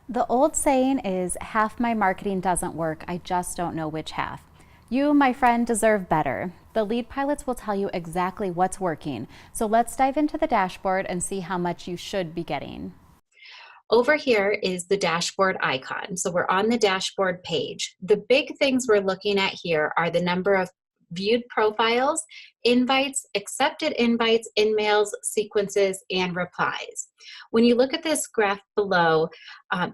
The old saying is half my marketing doesn't work, I just don't know which half. You, my friend, deserve better. The lead pilots will tell you exactly what's working. So let's dive into the dashboard and see how much you should be getting. Over here is the dashboard icon. So we're on the dashboard page. The big things we're looking at here are the number of viewed profiles, invites, accepted invites, in-mails, sequences, and replies. When you look at this graph below,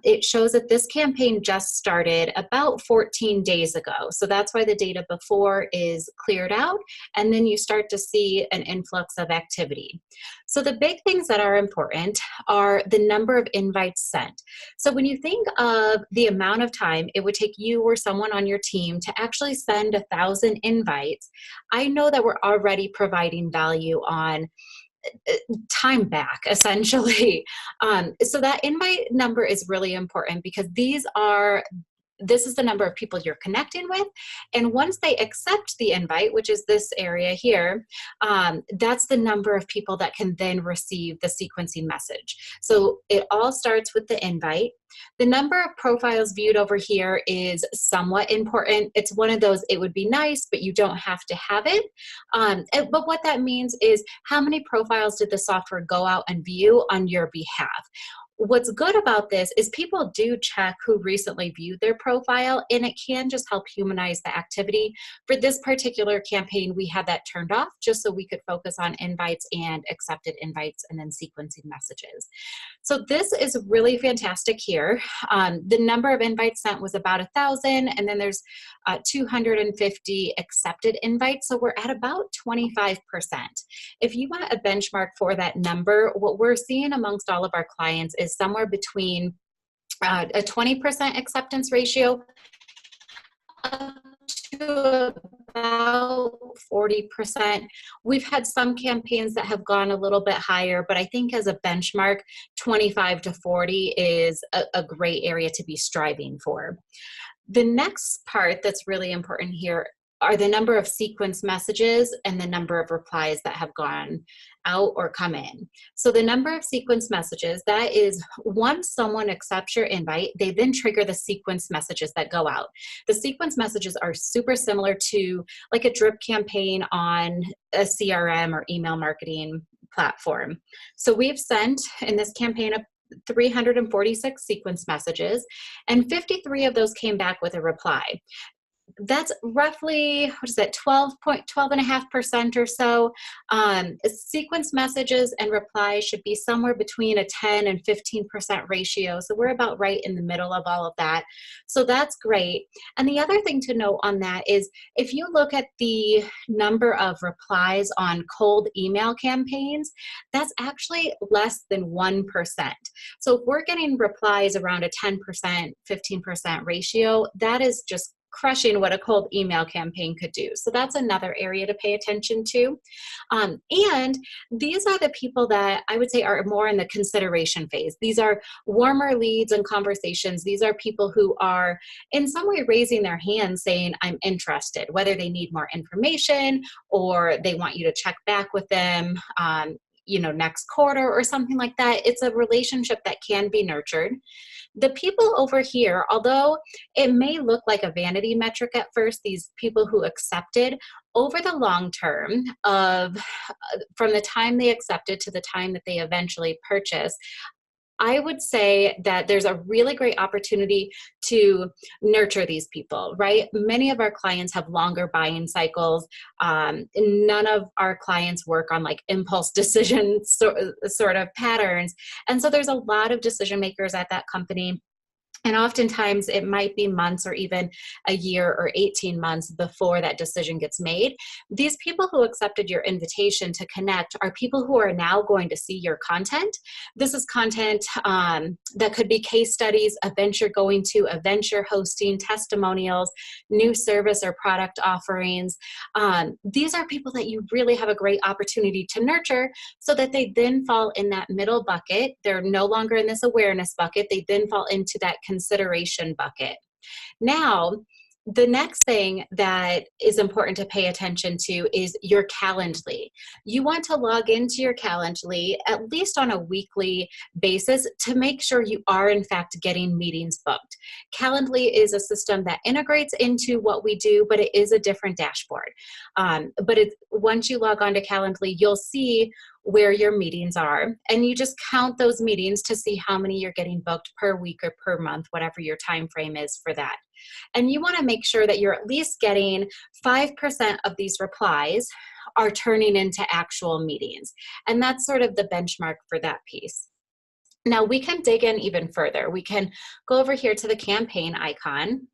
it shows that this campaign just started about 14 days ago. So that's why the data before is cleared out, and then you start to see an influx of activity. So the big things that are important are the number of invites sent. So when you think of the amount of time it would take you or someone on your team to actually send 1,000 invites, I know that we're already providing value on time back essentially. So that invite number is really important because this is the number of people you're connecting with. And once they accept the invite, which is this area here, that's the number of people that can then receive the sequencing message. So it all starts with the invite. The number of profiles viewed over here is somewhat important. It's one of those, it would be nice, but you don't have to have it. But what that means is how many profiles did the software go out and view on your behalf? What's good about this is people do check who recently viewed their profile, and it can just help humanize the activity. For this particular campaign, we had that turned off just so we could focus on invites and accepted invites and then sequencing messages. So this is really fantastic here. The number of invites sent was about 1,000, and then there's 250 accepted invites. So we're at about 25%. If you want a benchmark for that number, what we're seeing amongst all of our clients is somewhere between a 20% acceptance ratio up to about 40%. We've had some campaigns that have gone a little bit higher, but I think as a benchmark, 25 to 40 is a great area to be striving for. The next part that's really important here are the number of sequence messages and the number of replies that have gone out or come in. So the number of sequence messages, that is once someone accepts your invite, they then trigger the sequence messages that go out. The sequence messages are super similar to like a drip campaign on a CRM or email marketing platform. So we've sent in this campaign 346 sequence messages, and 53 of those came back with a reply. That's roughly, what is that, 12.12.5% or so. Sequence messages and replies should be somewhere between a 10 and 15% ratio. So we're about right in the middle of all of that. So that's great. And the other thing to note on that is if you look at the number of replies on cold email campaigns, that's actually less than 1%. So if we're getting replies around a 10%, 15% ratio, that is just crushing what a cold email campaign could do. So that's another area to pay attention to. And these are the people that I would say are more in the consideration phase. These are warmer leads and conversations. These are people who are in some way raising their hand saying, I'm interested, whether they need more information or they want you to check back with them. Next quarter or something like that. It's a relationship that can be nurtured. The people over here, although it may look like a vanity metric at first, these people who accepted, over the long term of from the time they accepted to the time that they eventually purchase, I would say that there's a really great opportunity to nurture these people, right? Many of our clients have longer buying cycles. None of our clients work on like impulse decision sort of patterns. And so there's a lot of decision makers at that company. And oftentimes it might be months or even a year or 18 months before that decision gets made. These people who accepted your invitation to connect are people who are now going to see your content. This is content that could be case studies, events you're going to, events you're hosting, testimonials, new service or product offerings. These are people that you really have a great opportunity to nurture so that they then fall in that middle bucket. They're no longer in this awareness bucket. They then fall into that consideration bucket. Now, The next thing that is important to pay attention to is your Calendly. You want to log into your Calendly at least on a weekly basis to make sure you are in fact getting meetings booked. Calendly is a system that integrates into what we do, but it is a different dashboard. Once you log on to Calendly, you'll see where your meetings are, and you just count those meetings to see how many you're getting booked per week or per month, whatever your time frame is for that. And you want to make sure that you're at least getting 5% of these replies are turning into actual meetings. And that's sort of the benchmark for that piece. Now we can dig in even further. We can go over here to the campaign icon.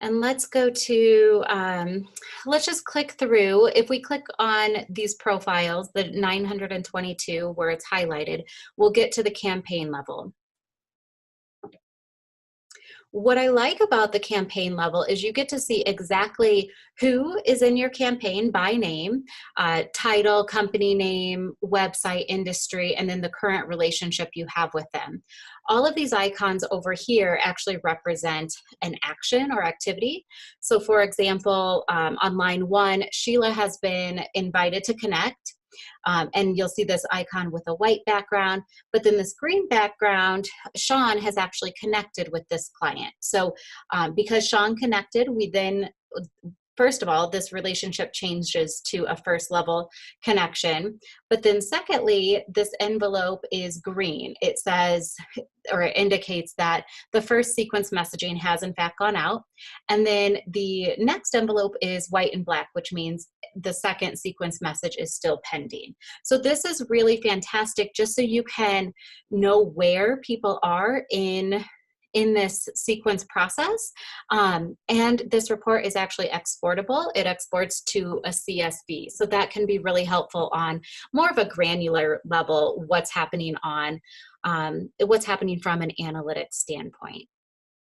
And let's go to, let's just click through. If we click on these profiles, the 922 where it's highlighted, we'll get to the campaign level. What I like about the campaign level is you get to see exactly who is in your campaign by name, title, company name, website, industry, and then the current relationship you have with them. All of these icons over here actually represent an action or activity. So for example, on line 1, Sheila has been invited to connect. And you'll see this icon with a white background, but then this green background, Sean has actually connected with this client. So because Sean connected, we then, first of all, this relationship changes to a first level connection. But then secondly, this envelope is green. It says, or it indicates that the first sequence messaging has in fact gone out. And then the next envelope is white and black, which means the second sequence message is still pending. So this is really fantastic just so you can know where people are in this sequence process. And this report is actually exportable. It exports to a CSV. So that can be really helpful on more of a granular level, what's happening from an analytics standpoint.